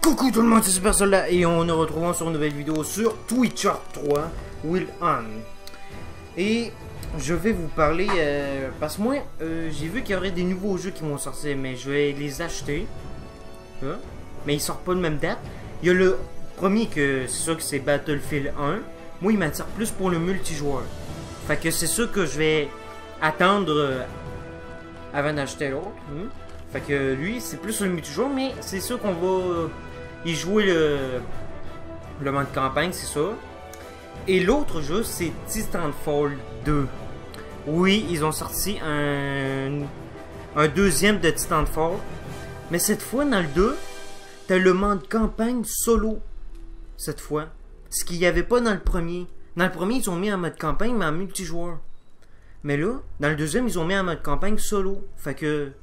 Coucou tout le monde, c'est Super Soldat et on nous retrouvons sur une nouvelle vidéo sur Twitcher 3 Will On. Et je vais vous parler, parce que moi, j'ai vu qu'il y aurait des nouveaux jeux qui vont sortir, mais je vais les acheter. Mais ils sortent pas de même date. Il y a le premier que c'est sûr que c'est Battlefield 1. Moi, il m'attire plus pour le multijoueur. Fait que c'est sûr que je vais attendre avant d'acheter l'autre. Fait que lui, c'est plus le multijoueur, mais c'est sûr qu'on va y jouer le mode campagne, c'est ça. Et l'autre jeu, c'est Titanfall 2. Oui, ils ont sorti un deuxième de Titanfall. Mais cette fois, dans le 2, t'as le mode campagne solo. Cette fois. Ce qu'il n'y avait pas dans le premier. Dans le premier, ils ont mis en mode campagne, mais en multijoueur. Mais là, dans le deuxième, ils ont mis en mode campagne solo. Fait qu'ils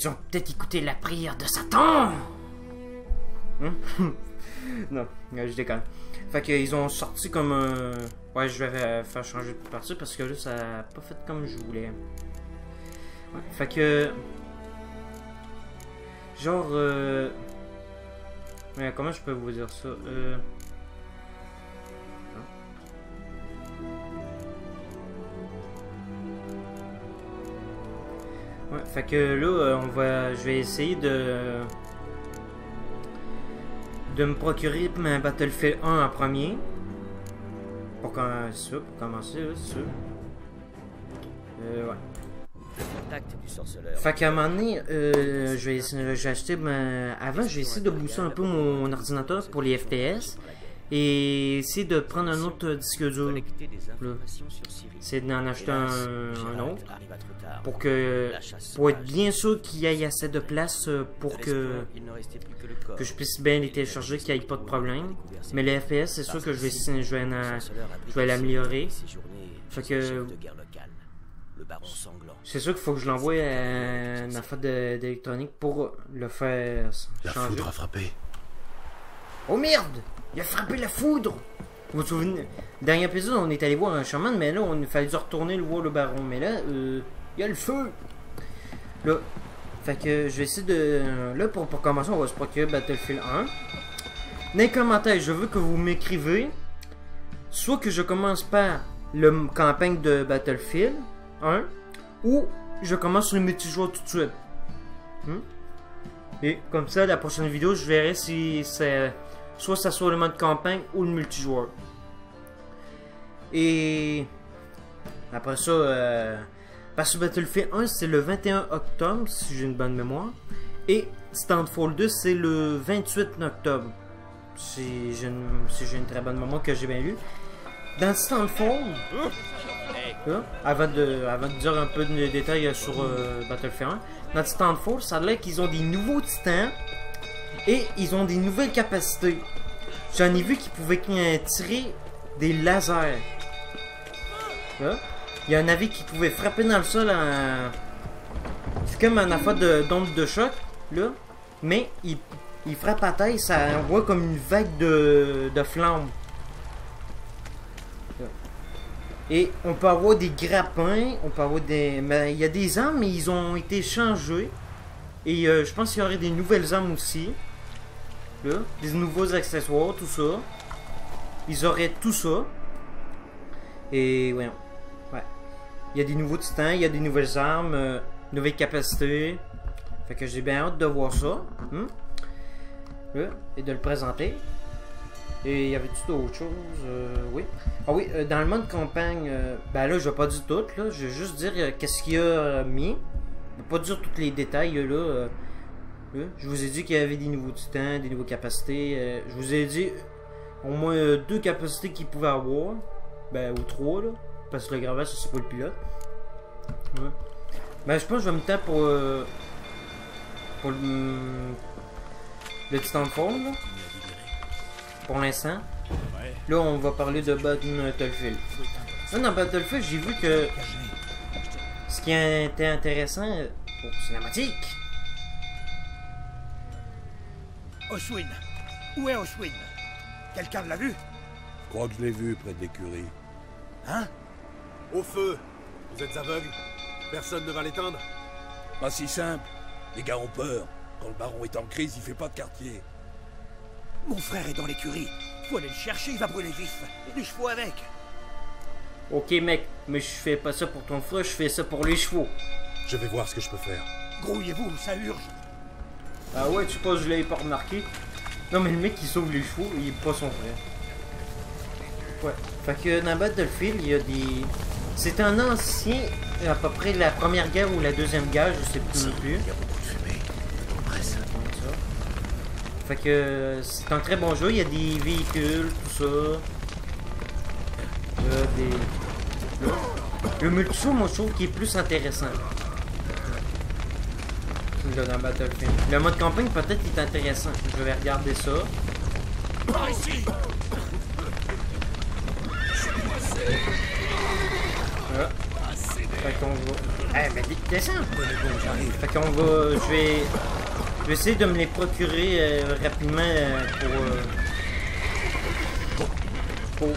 ont peut-être écouté la prière de Satan. Non, je déconne. Fait qu'ils ont sorti comme un... Ouais, je vais faire changer de partie parce que là, ça n'a pas fait comme je voulais. Ouais, fait que... Genre... Ouais, comment je peux vous dire ça? Ouais, fait que là, je vais essayer de me procurer ma Battlefield 1 en premier. Pour commencer, c'est sûr. Ouais. Fait qu'à un moment donné, je vais acheter avant, je vais essayer de booster un peu mon ordinateur pour les FPS. Et essayer de prendre un autre disque dur. C'est d'en acheter un autre. Pour être bien sûr qu'il y ait assez de place pour que je puisse bien les télécharger, qu'il n'y ait pas de problème. Mais les FPS, c'est sûr que je vais l'améliorer. Fait que... C'est sûr qu'il faut que je l'envoie à une affaire d'électronique pour le faire changer. La foudre a frappé. Oh merde! Il a frappé la foudre! Vous vous souvenez? Dernier épisode, on est allé voir un chaman, mais là, on a fallu retourner voir le baron. Mais là, il y a le feu! Là, fait que je vais essayer de... Là, pour commencer, on va se procurer Battlefield 1. Dans les commentaires, je veux que vous m'écrivez soit que je commence par le campagne de Battlefield 1, ou je commence sur le multijoueur tout de suite. Et comme ça, la prochaine vidéo, je verrai si c'est... Soit ça soit le mode campagne ou le multijoueur. Et après ça, parce que Battlefield 1 c'est le 21 octobre, si j'ai une bonne mémoire. Et Titanfall 2 c'est le 28 octobre. Si j'ai une très bonne mémoire que j'ai bien lu. Dans Titanfall, avant de dire un peu de détails sur Battlefield 1, dans Titanfall, ça a l'air qu'ils ont des nouveaux titans. Et ils ont des nouvelles capacités. J'en ai vu qui pouvaient tirer des lasers. Là. Il y a un navire qui pouvait frapper dans le sol en... C'est comme un affaire d'onde de choc. Là. Mais il frappe à terre, ça envoie comme une vague de flammes. Là. Et on peut avoir des grappins. On peut avoir des... Mais il y a des armes, mais ils ont été changés. Et je pense qu'il y aurait des nouvelles armes aussi. Là, des nouveaux accessoires, tout ça. Ils auraient tout ça. Et ouais. Il y a des nouveaux titans, il y a des nouvelles armes, nouvelles capacités. Fait que j'ai bien hâte de voir ça. Là, et de le présenter. Et il y avait-tu d'autres choses? Oui. Ah oui, dans le mode campagne, ben là, je vais pas dire tout, là. Je vais juste dire qu'est-ce qu'il y a mis. Je vais pas dire tous les détails, là. Je vous ai dit qu'il y avait des nouveaux titans, des nouvelles capacités. Je vous ai dit au moins 2 capacités qu'ils pouvaient avoir. Ben, ou 3 là. Parce que le gravage, c'est pas le pilote. Ouais. Ben, je pense que je vais me taper pour le Titanfall, là. Pour l'instant. Là, on va parler de Battlefield. Là, dans Battlefield, j'ai vu que ce qui était intéressant pour cinématique. Oswin. Où est Oswin? Quelqu'un l'a vu? Je crois que je l'ai vu près de l'écurie. Hein? Au feu! Vous êtes aveugle? Personne ne va l'éteindre? Pas si simple. Les gars ont peur. Quand le baron est en crise, il fait pas de quartier. Mon frère est dans l'écurie. Faut aller le chercher, il va brûler vif. Et les chevaux avec. Ok mec, mais je fais pas ça pour ton frère, je fais ça pour les chevaux. Je vais voir ce que je peux faire. Grouillez-vous, ça urge. Ah ouais, tu penses que je l'avais pas remarqué? Non mais le mec qui sauve les chevaux, il est pas son frère. Ouais, fait que dans Battlefield, il y a des... C'est un ancien, à peu près la première guerre ou la deuxième guerre, je sais plus non plus. Il y a beaucoup de fumée. Presse. Fait que c'est un très bon jeu, il y a des véhicules, tout ça. Le multi-show, moi je trouve qu'il est plus intéressant. Là, dans Battlefield. Le mode campagne peut-être est intéressant. Je vais regarder ça. Par ici. Voilà. Fait qu'on va... Eh mais descends! Fait qu'on va... Je vais essayer de me les procurer rapidement pour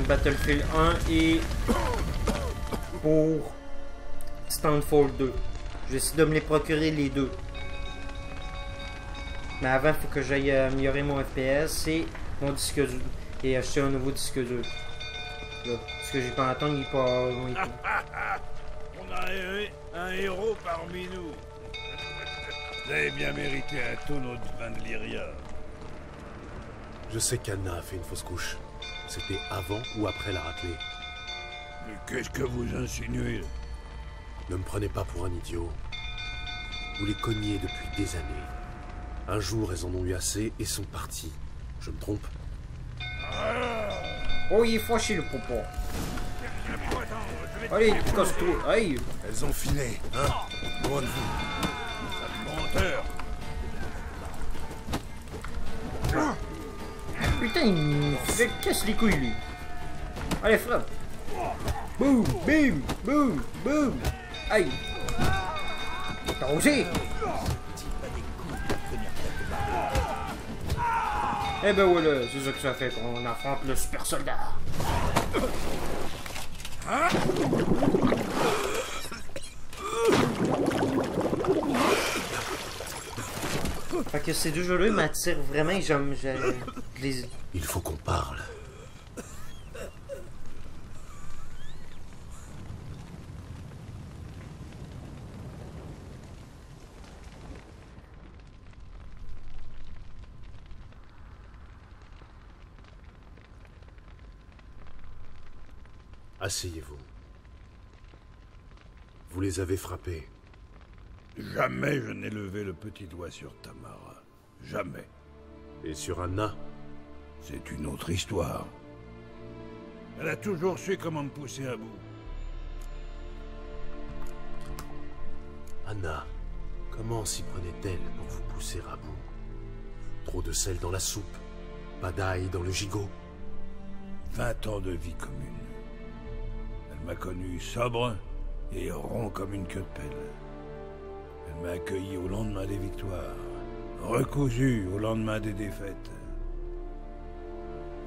Battlefield 1 et pour Stanford 2. Je vais essayer de me les procurer les deux. Mais avant, il faut que j'aille améliorer mon FPS et mon disque dur. Et acheter un nouveau disque dur. Là. Parce que j'ai pas entendu, il est pas... On a un héros parmi nous. Vous avez bien mérité un tonneau de vin de Lyria. Je sais qu'Anna a fait une fausse couche. C'était avant ou après la raclée. Mais qu'est-ce que vous insinuez? Ne me prenez pas pour un idiot. Vous les cogniez depuis des années. Un jour, elles en ont eu assez et sont parties. Je me trompe? Oh, il est fâché le popo. Allez, casse-toi. Aïe. Elles ont filé, hein? Loin de vous. Menteur. Putain, il me fait casse les couilles, lui. Allez, frappe. Boum, bim, boum, boum. Aïe. T'as osé. Eh ben voilà, c'est ça que ça fait qu'on affronte le super soldat. Fait que ces deux jeux-là m'attirent vraiment et j'aime les... Il faut qu'on parle. Asseyez-vous. Vous les avez frappés. Jamais je n'ai levé le petit doigt sur Tamara. Jamais. Et sur Anna? C'est une autre histoire. Elle a toujours su comment me pousser à bout. Anna, comment s'y prenait-elle pour vous pousser à bout? Trop de sel dans la soupe, pas d'ail dans le gigot. 20 ans de vie commune. Elle m'a connu sobre et rond comme une queue de pelle. Elle m'a accueilli au lendemain des victoires, recousu au lendemain des défaites.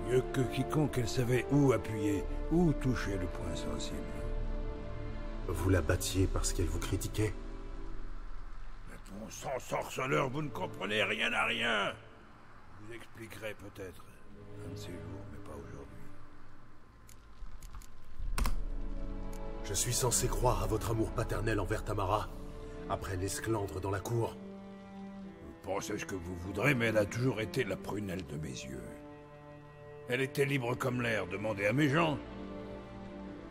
Mieux que quiconque, elle savait où appuyer, où toucher le point sensible. Vous la battiez parce qu'elle vous critiquait? Mais bon sang sorceleur, vous ne comprenez rien à rien. Je vous expliquerai peut-être un de ces jours, mais pas aujourd'hui. Je suis censé croire à votre amour paternel envers Tamara, après l'esclandre dans la cour. Vous pensez ce que vous voudrez, mais elle a toujours été la prunelle de mes yeux. Elle était libre comme l'air, demandez à mes gens.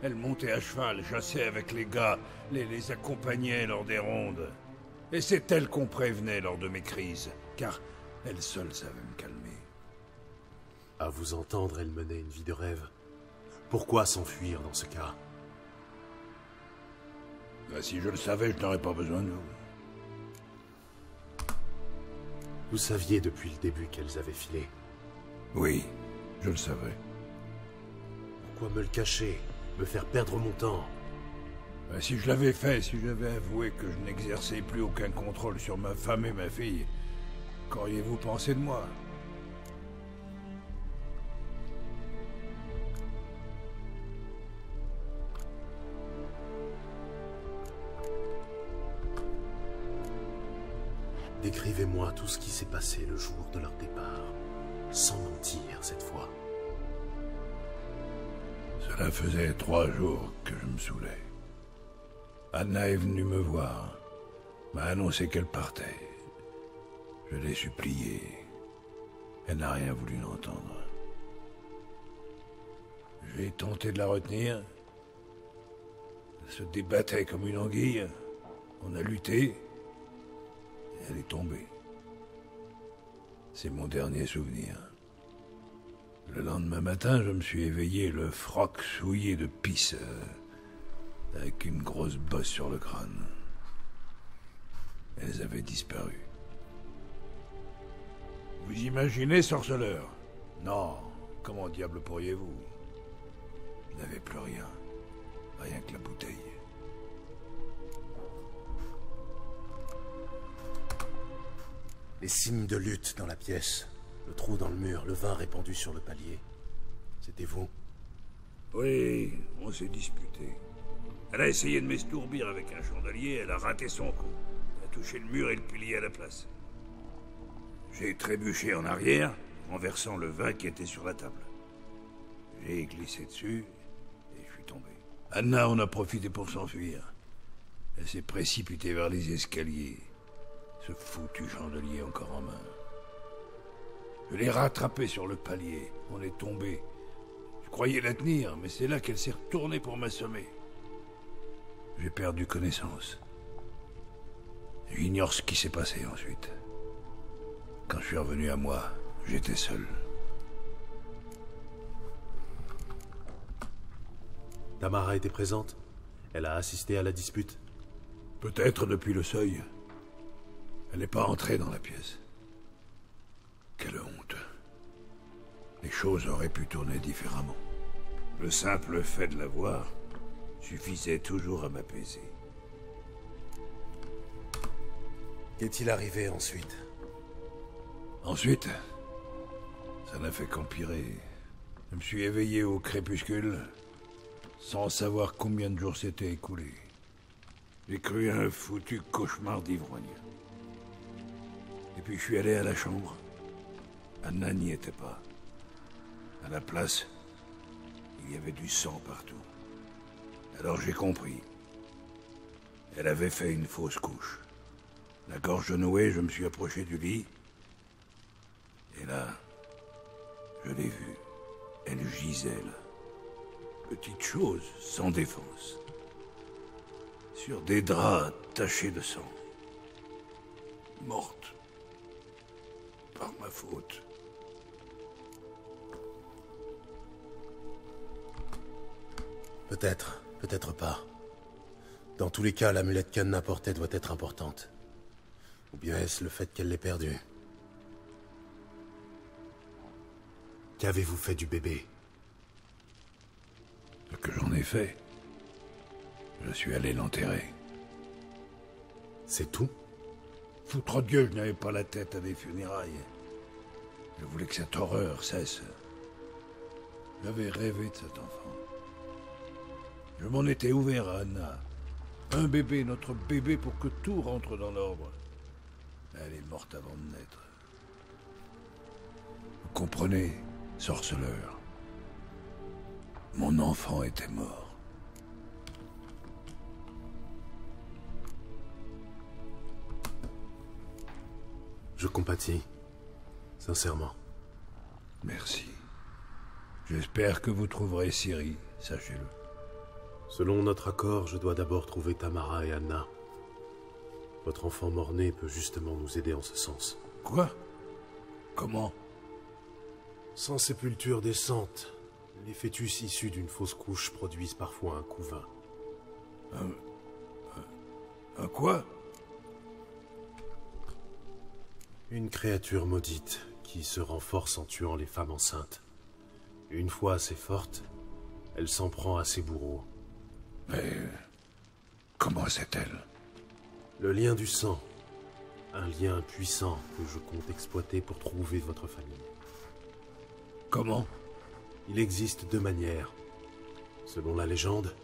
Elle montait à cheval, chassait avec les gars, les accompagnait lors des rondes. Et c'est elle qu'on prévenait lors de mes crises, car elle seule savait me calmer. À vous entendre, elle menait une vie de rêve. Pourquoi s'enfuir dans ce cas? Si je le savais, je n'aurais pas besoin de vous. Vous saviez depuis le début qu'elles avaient filé. Oui, je le savais. Pourquoi me le cacher? Me faire perdre mon temps? Si je l'avais fait, si j'avais avoué que je n'exerçais plus aucun contrôle sur ma femme et ma fille, qu'auriez-vous pensé de moi? Décrivez-moi tout ce qui s'est passé le jour de leur départ, sans mentir cette fois. Cela faisait 3 jours que je me saoulais. Anna est venue me voir, m'a annoncé qu'elle partait. Je l'ai suppliée. Elle n'a rien voulu entendre. J'ai tenté de la retenir. Elle se débattait comme une anguille. On a lutté. Et elle est tombée. C'est mon dernier souvenir. Le lendemain matin, je me suis éveillé le froc souillé de pisse, avec une grosse bosse sur le crâne. Elles avaient disparu. Vous imaginez, sorceleur? Non, comment diable pourriez-vous? Je n'avais plus rien. Rien que la bouteille. Les signes de lutte dans la pièce, le trou dans le mur, le vin répandu sur le palier. C'était vous? Oui, on s'est disputé. Elle a essayé de m'estourbir avec un chandelier, elle a raté son coup. Elle a touché le mur et le pilier à la place. J'ai trébuché en arrière, renversant le vin qui était sur la table. J'ai glissé dessus, et je suis tombé. Anna en a profité pour s'enfuir. Elle s'est précipitée vers les escaliers. Ce foutu chandelier encore en main. Je l'ai rattrapé sur le palier. On est tombé. Je croyais la tenir, mais c'est là qu'elle s'est retournée pour m'assommer. J'ai perdu connaissance. J'ignore ce qui s'est passé ensuite. Quand je suis revenu à moi, j'étais seul. Tamara était présente? Elle a assisté à la dispute? Peut-être depuis le seuil. Elle n'est pas entrée dans la pièce. Quelle honte. Les choses auraient pu tourner différemment. Le simple fait de la voir suffisait toujours à m'apaiser. Qu'est-il arrivé ensuite? Ensuite, ça n'a fait qu'empirer. Je me suis éveillé au crépuscule, sans savoir combien de jours s'étaient écoulés. J'ai cru à un foutu cauchemar d'ivrogne. Et puis je suis allé à la chambre. Anna n'y était pas. À la place, il y avait du sang partout. Alors j'ai compris. Elle avait fait une fausse couche. La gorge nouée, je me suis approché du lit. Et là, je l'ai vue. Elle gisait là. Petite chose, sans défense. Sur des draps tachés de sang. Morte. Par ma faute. Peut-être, peut-être pas. Dans tous les cas, l'amulette qu'Anna portait doit être importante. Ou bien est-ce le fait qu'elle l'ait perdue? Qu'avez-vous fait du bébé? Ce que j'en ai fait, je suis allé l'enterrer. C'est tout? Foutre Dieu, je n'avais pas la tête à des funérailles. Je voulais que cette horreur cesse. J'avais rêvé de cet enfant. Je m'en étais ouvert à Anna. Un bébé, notre bébé, pour que tout rentre dans l'ordre. Elle est morte avant de naître. Vous comprenez, sorceleur? Mon enfant était mort. Je compatis. Sincèrement. Merci. J'espère que vous trouverez Ciri, sachez-le. Selon notre accord, je dois d'abord trouver Tamara et Anna. Votre enfant mort-né peut justement nous aider en ce sens. Quoi? Comment? Sans sépulture décente, les fœtus issus d'une fausse couche produisent parfois un couvain. Un quoi? Une créature maudite qui se renforce en tuant les femmes enceintes. Une fois assez forte, elle s'en prend à ses bourreaux. Mais comment c'est-elle? Le lien du sang. Un lien puissant que je compte exploiter pour trouver votre famille. Comment? Il existe 2 manières. Selon la légende,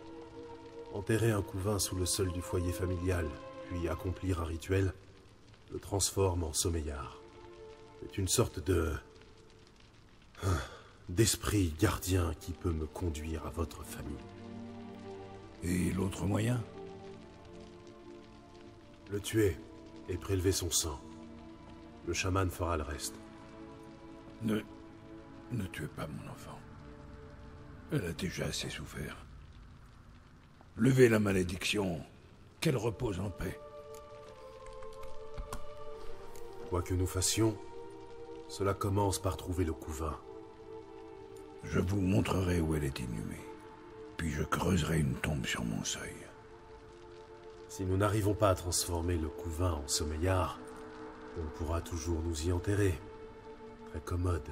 enterrer un couvain sous le sol du foyer familial, puis accomplir un rituel, le transforme en sommeillard. C'est une sorte de... d'esprit gardien qui peut me conduire à votre famille. Et l'autre moyen? Le tuer et prélever son sang. Le chaman fera le reste. Ne tuez pas mon enfant. Elle a déjà assez souffert. Levez la malédiction, qu'elle repose en paix. Quoi que nous fassions, cela commence par trouver le couvain. Je vous montrerai où elle est inhumée. Puis je creuserai une tombe sur mon seuil. Si nous n'arrivons pas à transformer le couvain en sommeillard, on pourra toujours nous y enterrer. Très commode.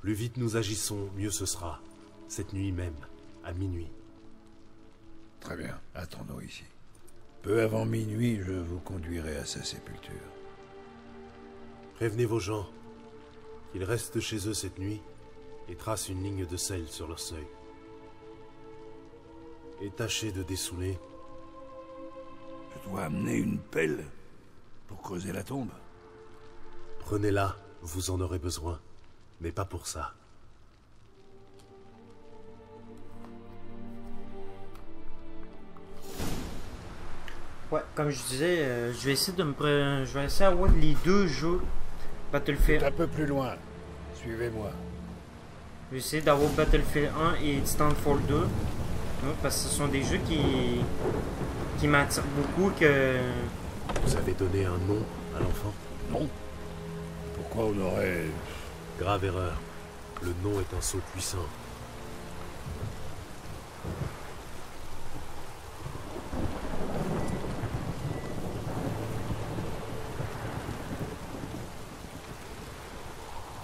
Plus vite nous agissons, mieux ce sera. Cette nuit même, à minuit. Très bien, attendons ici. Peu avant minuit, je vous conduirai à sa sépulture. Prévenez vos gens qu'ils restent chez eux cette nuit et tracent une ligne de sel sur leur seuil. Et tâchez de dessouler. Je dois amener une pelle pour creuser la tombe. Prenez-la, vous en aurez besoin. Mais pas pour ça. Ouais, comme je disais, je vais essayer je vais essayer d'avoir les deux jeux Battlefield. Un peu plus loin. Suivez-moi. Je vais essayer d'avoir Battlefield 1 et Titanfall 2. Ouais, parce que ce sont des jeux qui m'attirent beaucoup que... Vous avez donné un nom à l'enfant? Non. Pourquoi on aurait... Grave erreur. Le nom est un sceau puissant.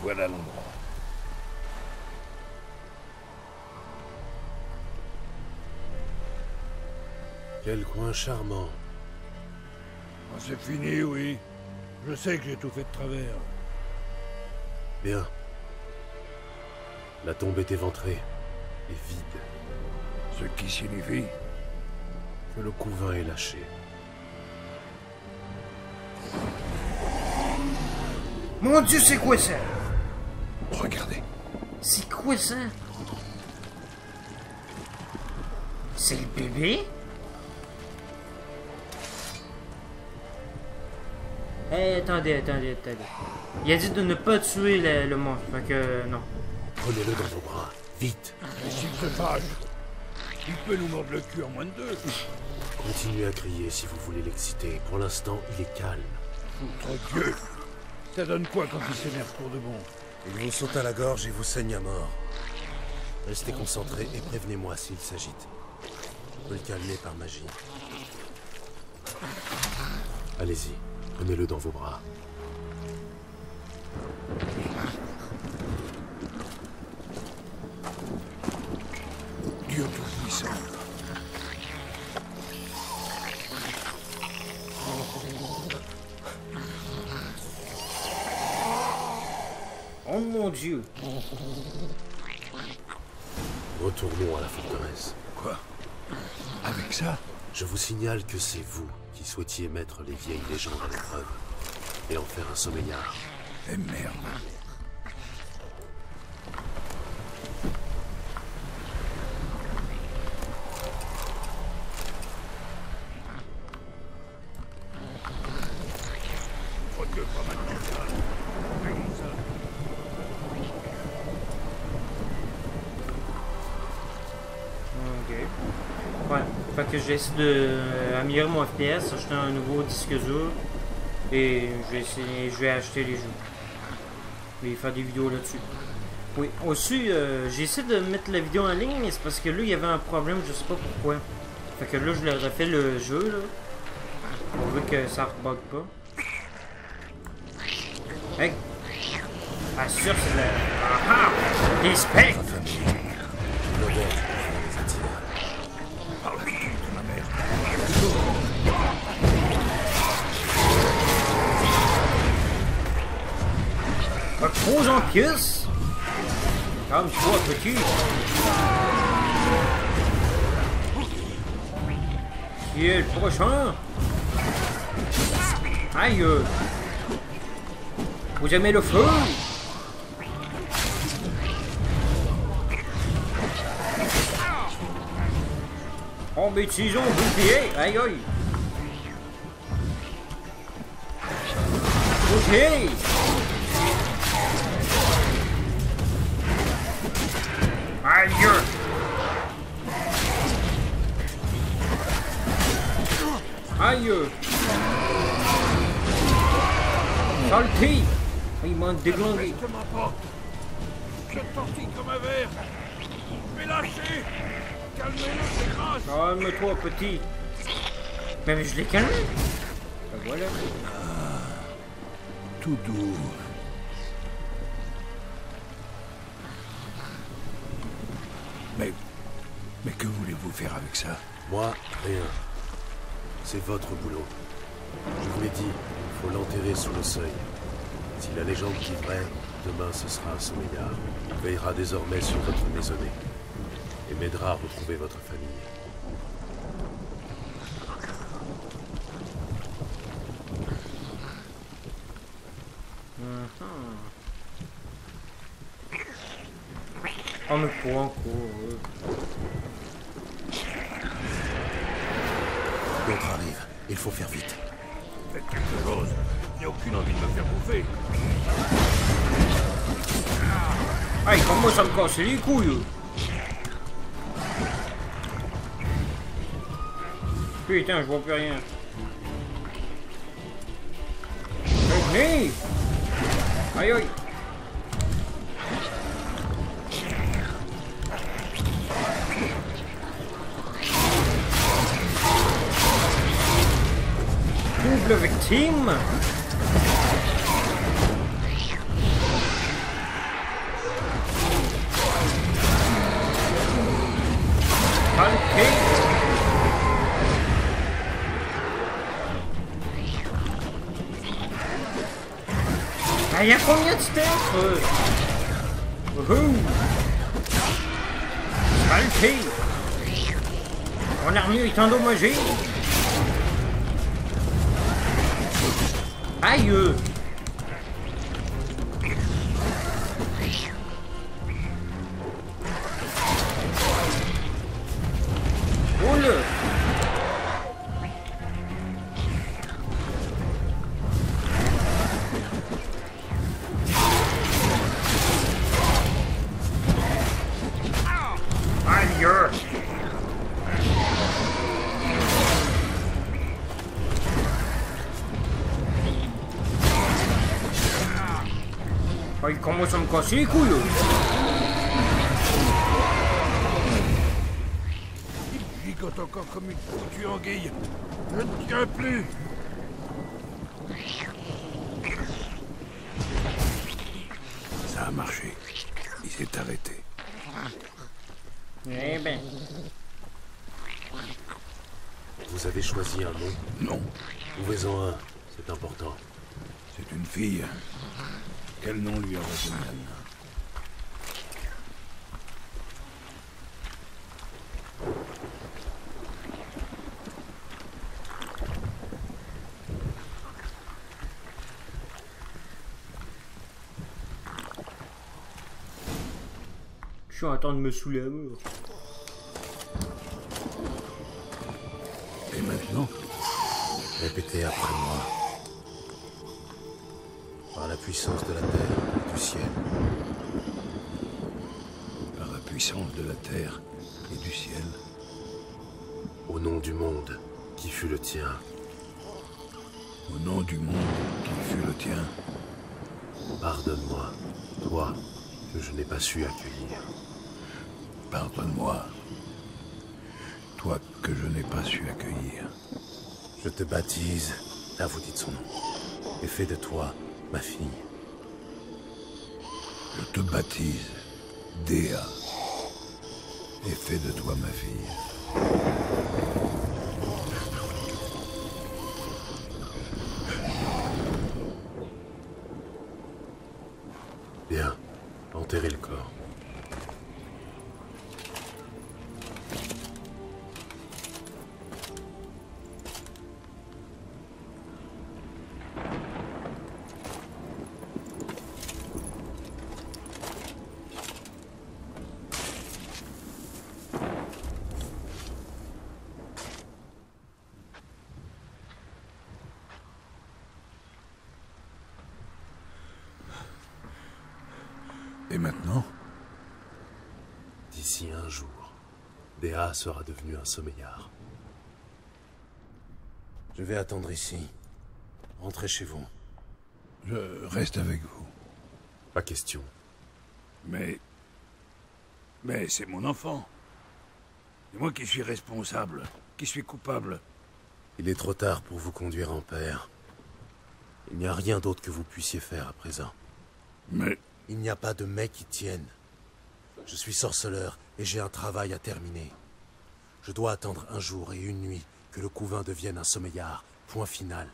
Voilà l'endroit. Quel coin charmant. Oh, c'est fini, oui. Je sais que j'ai tout fait de travers. Bien. La tombe est éventrée et vide. Ce qui signifie... Que le couvain est lâché. Mon Dieu, c'est quoi ça? Regardez. C'est quoi ça? C'est le bébé? Attendez. Il a dit de ne pas tuer le monstre, fait que non. Prenez-le dans vos bras, vite. Mais s'il se fâche, il peut nous mordre le cul en moins de 2. Continuez à crier si vous voulez l'exciter. Pour l'instant, il est calme. Foutre Dieu. Ça donne quoi quand il s'énerve pour de bon? Il vous saute à la gorge et vous saigne à mort. Restez concentrés et prévenez-moi s'il s'agite. Je peux le calmer par magie. Allez-y, prenez-le dans vos bras. Dieu Tout-Puissant. Oh mon Dieu. Retournons à la forteresse. Quoi? Avec ça? Je vous signale que c'est vous qui souhaitiez mettre les vieilles légendes à l'épreuve et en faire un sommeillard. Eh merde. Fait que je vais essayer de améliorer mon FPS, acheter un nouveau disque dur et je vais acheter les jeux. Je vais faire des vidéos là-dessus. Oui, aussi, j'ai essayé de mettre la vidéo en ligne, mais c'est parce que là, il y avait un problème, je sais pas pourquoi. Fait que là, je leur ai refait le jeu, là. On veut que ça ne rebug pas. Hey! Assure, c'est la... Ah ah! Des specs! Trop en pièces. Calme-toi, petit. Qui est le prochain? Aïe! Vous aimez le feu? Oh, bêtison, bouclier! Aïe aïe! Bouclier! Aïe! Aïe! Salty! Il m'a déglingué. Reste ma porte. Je tortille comme un verre. Mais lâchez. Calmez-le, c'est grâce. Calme-toi, petit. Mais je l'ai calmé. Ben voilà. Tout doux. Mais que voulez-vous faire avec ça? Moi, rien. C'est votre boulot. Je vous l'ai dit, il faut l'enterrer sous le seuil. Si la légende dit vrai, demain ce sera à son égard. Il veillera désormais sur votre maisonnée et m'aidera à retrouver votre famille. Oh mais quoi encore? L'autre arrive, il faut faire vite. Faites quelque chose. Il n'y a aucune envie de me faire bouffer. Aïe, comment ça me casse les couilles? Putain, je vois plus rien. Venez! Aïe aïe! Double victime! Calqué! Ah, il y a combien de steps? Calqué! Mon armure est endommagée! Aïe! Oule! Aïe! Il commence à me casser les couilles. Il gigote encore comme une foutue anguille. Je ne tiens plus. Ça a marché. Il s'est arrêté. Eh ben. Vous avez choisi un nom? Non, Trouvez-en un, c'est important. c'est une fille. Quel nom lui aurait donné? Je suis en train de me saouler à mort. Et maintenant? Répétez après moi. Par la puissance de la terre et du ciel. Par la puissance de la terre et du ciel. Au nom du monde qui fut le tien. Au nom du monde qui fut le tien. Pardonne-moi, toi, que je n'ai pas su accueillir. Pardonne-moi. Toi que je n'ai pas su accueillir. Je te baptise, là vous dites son nom, et fais de toi ma fille. Je te baptise, Dea, et fais de toi ma fille. Bien, enterrez le corps. Et maintenant? D'ici un jour, Dea sera devenu un sommeillard. Je vais attendre ici. Rentrez chez vous. Je reste avec vous. Pas question. Mais c'est mon enfant. C'est moi qui suis responsable, qui suis coupable. Il est trop tard pour vous conduire en père. Il n'y a rien d'autre que vous puissiez faire à présent. Mais... Il n'y a pas de mais qui tienne. Je suis sorceleur et j'ai un travail à terminer. Je dois attendre un jour et une nuit que le couvain devienne un sommeillard. Point final.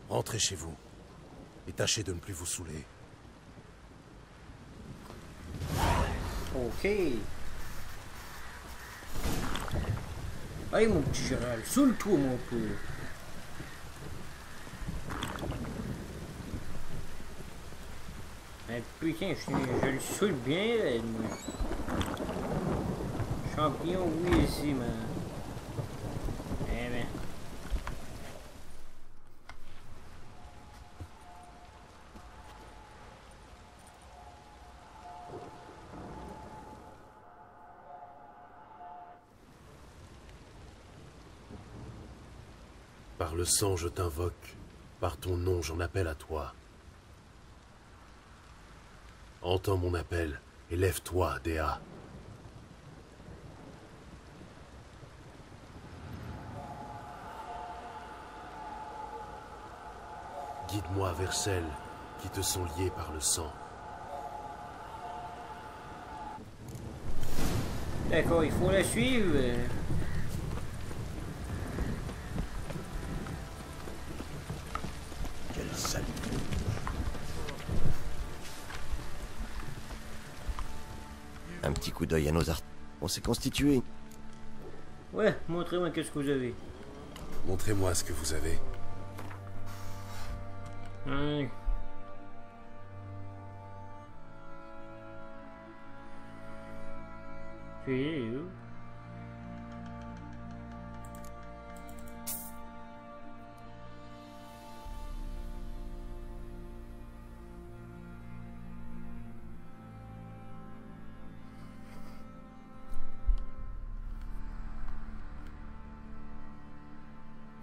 Rentrez chez vous et tâchez de ne plus vous saouler. Ok. Allez mon petit Gérald, saoule-toi mon peu. Eh, putain, je le saoule bien, là, moi. Champion, oui, ici, man. Eh ben. Par le sang, je t'invoque. Par ton nom, j'en appelle à toi. Entends mon appel et lève-toi, Dea. Guide-moi vers celles qui te sont liées par le sang. D'accord, il faut la suivre. Quel salut. Un petit coup d'œil à nos arts. On s'est constitué. Ouais, montrez-moi qu'est-ce que vous avez. Montrez-moi ce que vous avez. Hein. C'est où?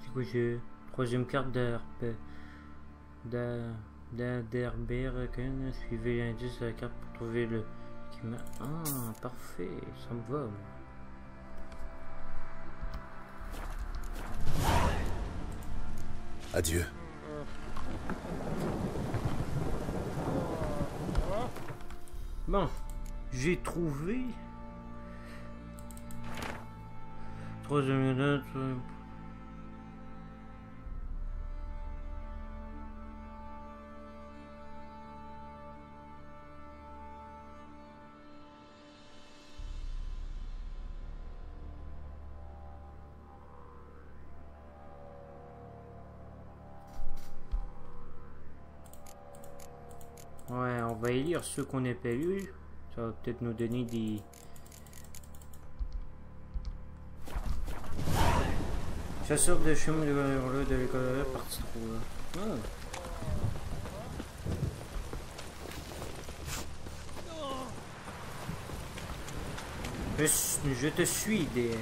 C'est quoi j'ai? Troisième carte d'ARP. d'Herbert, suivez l'indice de la carte pour trouver le document. Ah, parfait, ça me va. Adieu. Bon, j'ai trouvé. Troisième minute. Ouais, on va élire ceux qu'on n'a pas eu. Ça va peut-être nous donner des... Chasseur de chemin de l'école, partie 3. Ah. Je te suis des...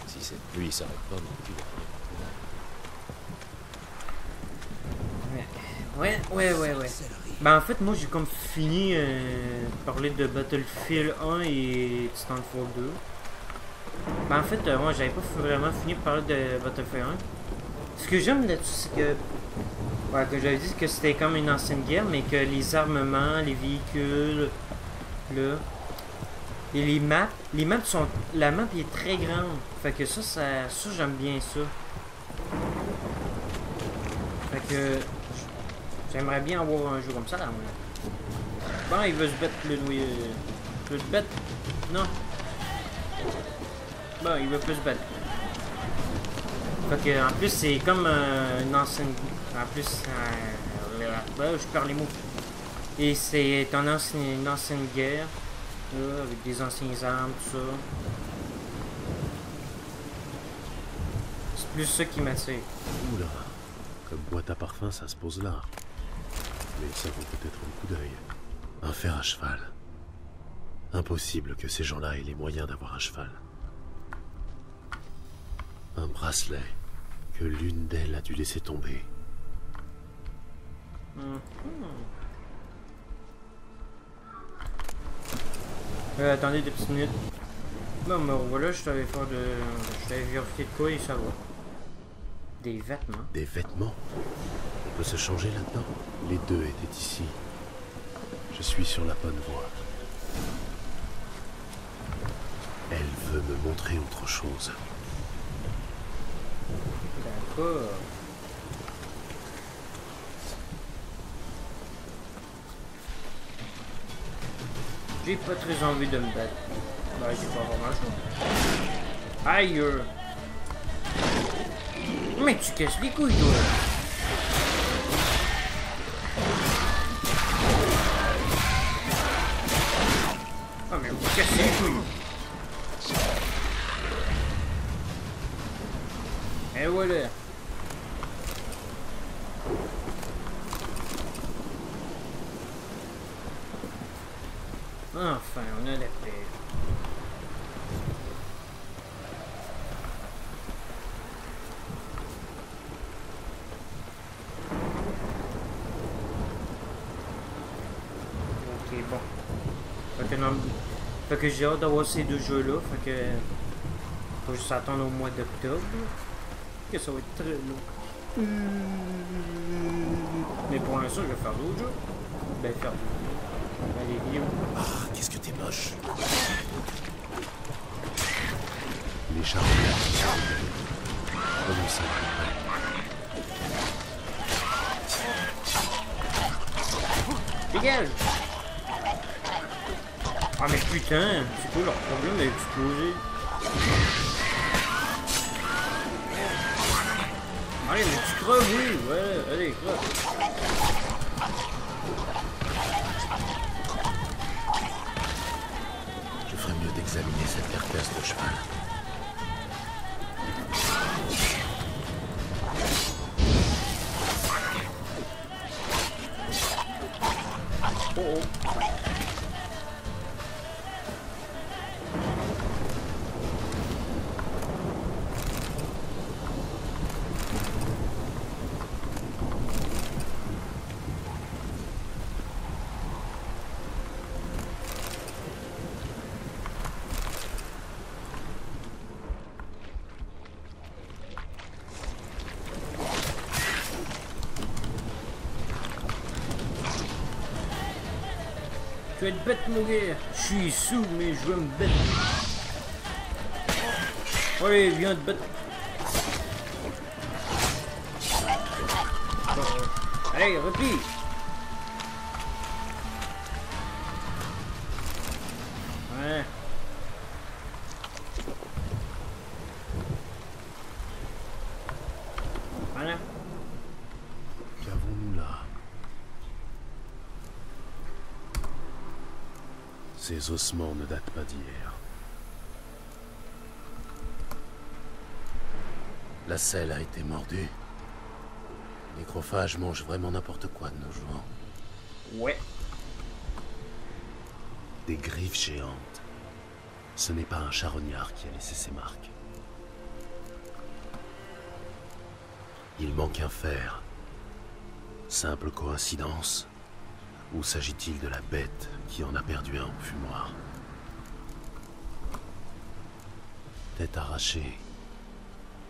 Si cette pluie s'arrête pas non plus. Ouais. Ben en fait moi j'ai comme fini parler de Battlefield 1 et Titanfall 2. Ben en fait moi j'avais pas vraiment fini de parler de Battlefield 1. Ce que j'aime là-dessus c'est que... Ouais, que j'avais dit que c'était comme une ancienne guerre, mais que les armements, les véhicules, là... Et les maps sont... La map est très grande. Fait que ça j'aime bien ça. Fait que... J'aimerais bien avoir un jeu comme ça là. Bon, il veut se battre le noyer. Il veut se battre. Non. Bon, il veut plus se battre. Fait que, en plus, c'est comme une ancienne... En plus, je perds les mots. Et c'est une ancienne guerre. Là, avec des anciennes armes, tout ça. C'est plus ça qui m'attire. Oula, comme boîte à parfum, ça se pose là. Mais ça vaut peut-être un coup d'œil. Un fer à cheval. Impossible que ces gens-là aient les moyens d'avoir un cheval. Un bracelet que l'une d'elles a dû laisser tomber. Attendez 2 petites minutes. Bon, ben voilà, je t'avais vérifié de quoi et ça va. Des vêtements. Des vêtements? On peut se changer là-dedans? Les deux étaient ici. Je suis sur la bonne voie. Elle veut me montrer autre chose. D'accord. J'ai pas très envie de me battre. Bah, j'ai pas vraiment le choix. Aïe! Mais tu casses les couilles, toi! Ah, mais vous cassez les couilles! Et voilà! Enfin, on a la paix. Ok, bon. Fait que j'ai hâte d'avoir ces 2 jeux-là. Fait que... Faut juste attendre au mois d'octobre. Que ça va être très long. Mais pour l'instant, je vais faire d'autres jeux. Ben, faire les vidéos. Ah, qu'est-ce que t'es moche. Les chariots. Comment ça? Dégage! Ah mais putain, c'est quoi leur problème d'exploser? Allez, mais tu creves, oui, ouais, allez, creve. Je ferais mieux d'examiner cette carcasse de cheval. Oh oh. Je vais être bête, mon gars. Je suis sous, mais je veux me bête. Allez, viens te battre. Allez, replie. Ouais. Voilà. Qu'avons-nous là? Ces ossements ne datent pas d'hier. La selle a été mordue. Les nécrophages mangent vraiment n'importe quoi de nos jours. Ouais. Des griffes géantes. Ce n'est pas un charognard qui a laissé ses marques. Il manque un fer. Simple coïncidence? Ou s'agit-il de la bête qui en a perdu un au fumoir? Tête arrachée,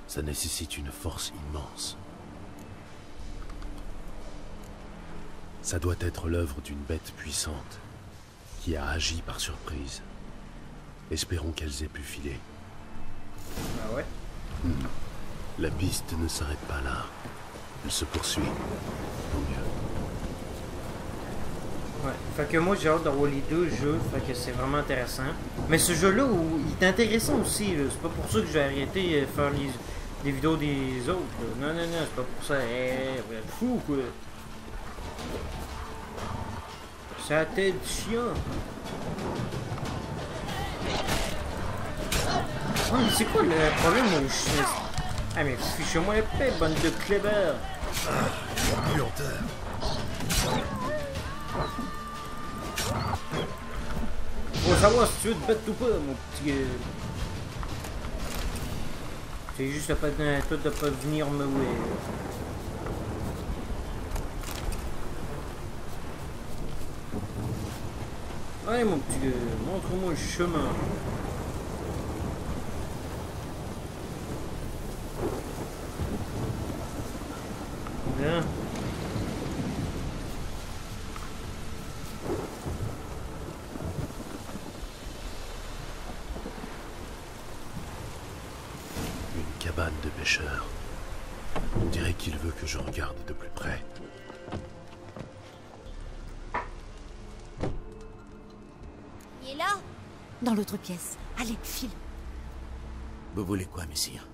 ça nécessite une force immense. Ça doit être l'œuvre d'une bête puissante qui a agi par surprise. Espérons qu'elles aient pu filer. Bah ouais. La piste ne s'arrête pas là. Elle se poursuit. Tant mieux. Ouais, fait que moi j'ai hâte d'avoir les deux jeux, fait que c'est vraiment intéressant. Mais ce jeu-là, il est intéressant aussi, là. C'est pas pour ça que j'ai arrêté de faire les vidéos des autres, là. Non, non, non, c'est pas pour ça. Vous êtes fou, quoi. Ça tête chiant. Oh, mais c'est quoi le problème au chien? Ah, mais fichez-moi la paix, bande de clébard. Plus en terre. Faut savoir si tu veux te battre ou pas, mon petit gars. C'est juste pas de pas venir me ouais. Allez, mon petit gars, montre-moi le chemin. Bien. Une cabane de pêcheurs. On dirait qu'il veut que je regarde de plus près. Il est là? Dans l'autre pièce. Allez, file. Vous voulez quoi, messire?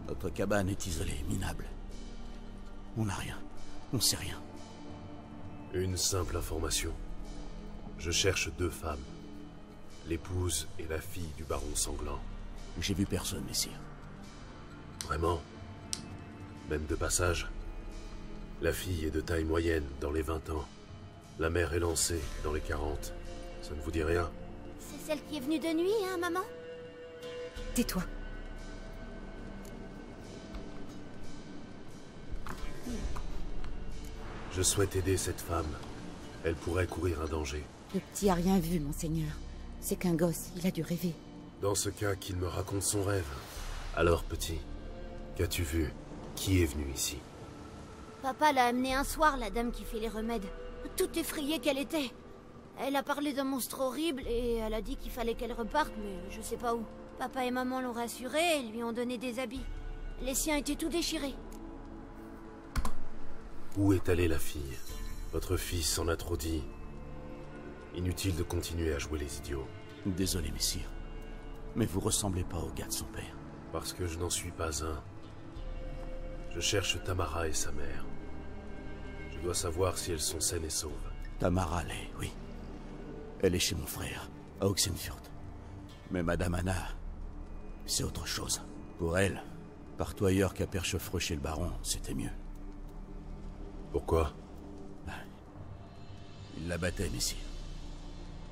Notre cabane est isolée, minable. On n'a rien. On sait rien. Une simple information. Je cherche deux femmes. L'épouse et la fille du baron sanglant. J'ai vu personne, messire. Vraiment? Même de passage? La fille est de taille moyenne, dans les 20 ans. La mère est lancée, dans les 40. Ça ne vous dit rien? C'est celle qui est venue de nuit, hein, maman? Tais-toi. Je souhaite aider cette femme. Elle pourrait courir un danger. Le petit a rien vu, monseigneur. C'est qu'un gosse, il a dû rêver. Dans ce cas, qu'il me raconte son rêve. Alors, petit, qu'as-tu vu? Qui est venu ici? Papa l'a amenée un soir, la dame qui fait les remèdes. Tout effrayée qu'elle était. Elle a parlé d'un monstre horrible et elle a dit qu'il fallait qu'elle reparte, mais je sais pas où. Papa et maman l'ont rassurée et lui ont donné des habits. Les siens étaient tout déchirés. Où est allée la fille? Votre fils en a trop dit. Inutile de continuer à jouer les idiots. Désolé, messire. Mais vous ressemblez pas au gars de son père. Parce que je n'en suis pas un. Je cherche Tamara et sa mère. Je dois savoir si elles sont saines et sauves. Tamara l'est, oui. Elle est chez mon frère, à Oxenfurt. Mais Madame Anna, c'est autre chose. Pour elle, partout ailleurs qu'à Perchefreux chez le baron, c'était mieux. Pourquoi? Il la battait, messire.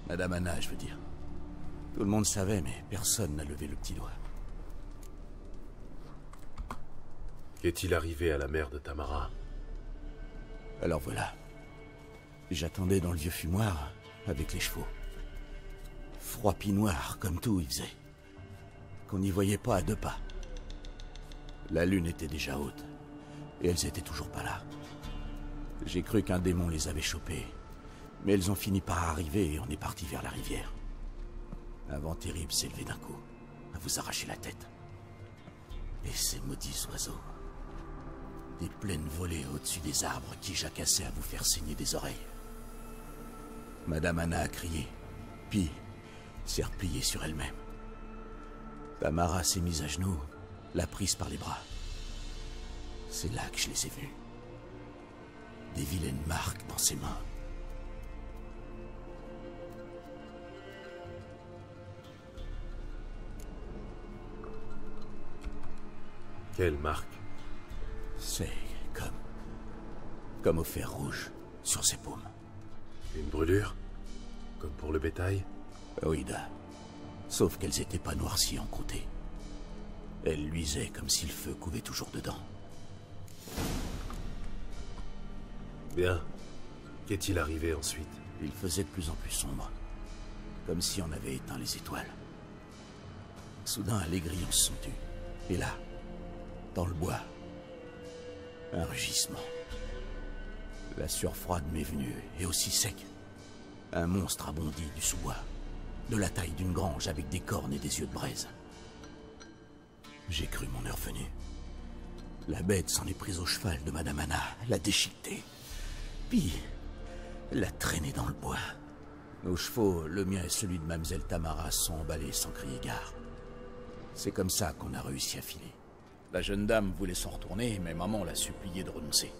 Madame Anna, je veux dire. Tout le monde savait, mais personne n'a levé le petit doigt. Qu'est-il arrivé à la mère de Tamara? Alors voilà. J'attendais dans le vieux fumoir, avec les chevaux. Froid pis noir, comme tout il faisait. Qu'on n'y voyait pas à 2 pas. La lune était déjà haute, et elles étaient toujours pas là. J'ai cru qu'un démon les avait chopées, mais elles ont fini par arriver et on est parti vers la rivière. Un vent terrible s'est levé d'un coup, à vous arracher la tête. Et ces maudits oiseaux. Des plaines volées au-dessus des arbres qui jacassaient à vous faire saigner des oreilles. Madame Anna a crié, puis s'est repliée sur elle-même. Tamara s'est mise à genoux, l'a prise par les bras. C'est là que je les ai vus. Des vilaines marques dans ses mains. Quelle marque? C'est comme au fer rouge sur ses paumes. Une brûlure? Comme pour le bétail? Oui, sauf qu'elles étaient pas noircies en côté. Elles luisaient comme si le feu couvait toujours dedans. Bien. Qu'est-il arrivé ensuite? Il faisait de plus en plus sombre. Comme si on avait éteint les étoiles. Soudain, les grillons se sont tus. Et là, dans le bois, un rugissement. La sueur froide m'est venue, et aussi sec. Un monstre a bondi du sous-bois, de la taille d'une grange avec des cornes et des yeux de braise. J'ai cru mon heure venue. La bête s'en est prise au cheval de Madame Anna, l'a déchiquetée. Puis, l'a traîné dans le bois. Nos chevaux, le mien et celui de Mademoiselle Tamara, sont emballés sans crier gare. C'est comme ça qu'on a réussi à filer. La jeune dame voulait s'en retourner, mais maman l'a supplié de renoncer.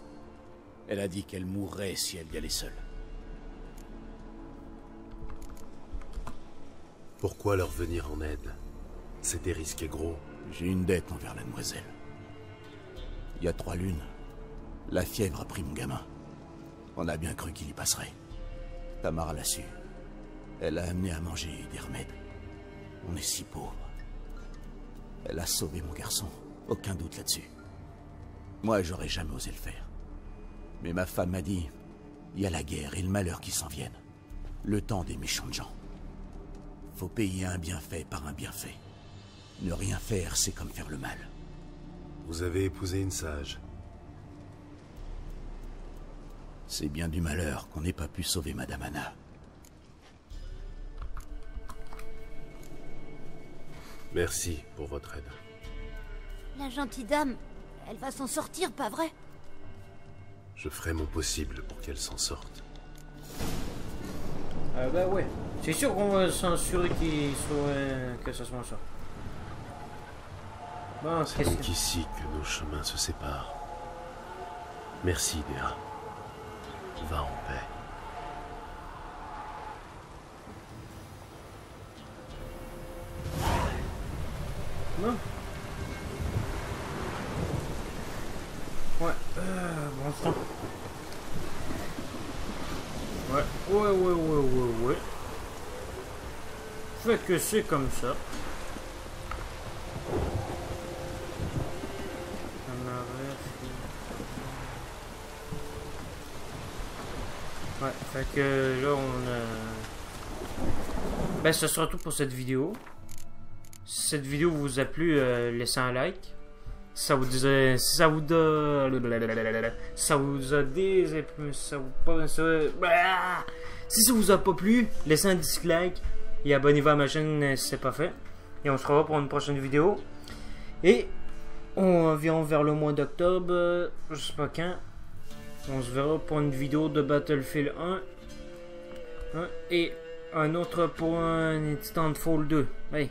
Elle a dit qu'elle mourrait si elle y allait seule. Pourquoi leur venir en aide? C'était risqué gros. J'ai une dette envers la demoiselle. Il y a 3 lunes, la fièvre a pris mon gamin. On a bien cru qu'il y passerait. Tamara l'a su. Elle a amené à manger et des remèdes. On est si pauvres. Elle a sauvé mon garçon, aucun doute là-dessus. Moi, j'aurais jamais osé le faire. Mais ma femme m'a dit, il y a la guerre et le malheur qui s'en viennent. Le temps des méchants de gens. Faut payer un bienfait par un bienfait. Ne rien faire, c'est comme faire le mal. Vous avez épousé une sage. C'est bien du malheur qu'on n'ait pas pu sauver Madame Anna. Merci pour votre aide. La gentille dame, elle va s'en sortir, pas vrai? Je ferai mon possible pour qu'elle s'en sorte. Bah ouais. C'est sûr qu'on va s'assurer que ça soit ça. Bon, C'est donc ici que nos chemins se séparent. Merci, Déa. Va en paix. Non. Ouais, bon sang. Ouais. Fait que c'est comme ça. Ouais, fait que là on a... Ben ce sera tout pour cette vidéo. Si cette vidéo vous a plu, laissez un like. Si ça vous disait... Si ça vous a pas plu, laissez un dislike. Et abonnez-vous à ma chaîne si c'est pas fait. Et on se revoit pour une prochaine vidéo. Et on vient vers le mois d'octobre, je sais pas quand. On se verra pour une vidéo de Battlefield 1. Et un autre pour un Titanfall 2. Allez.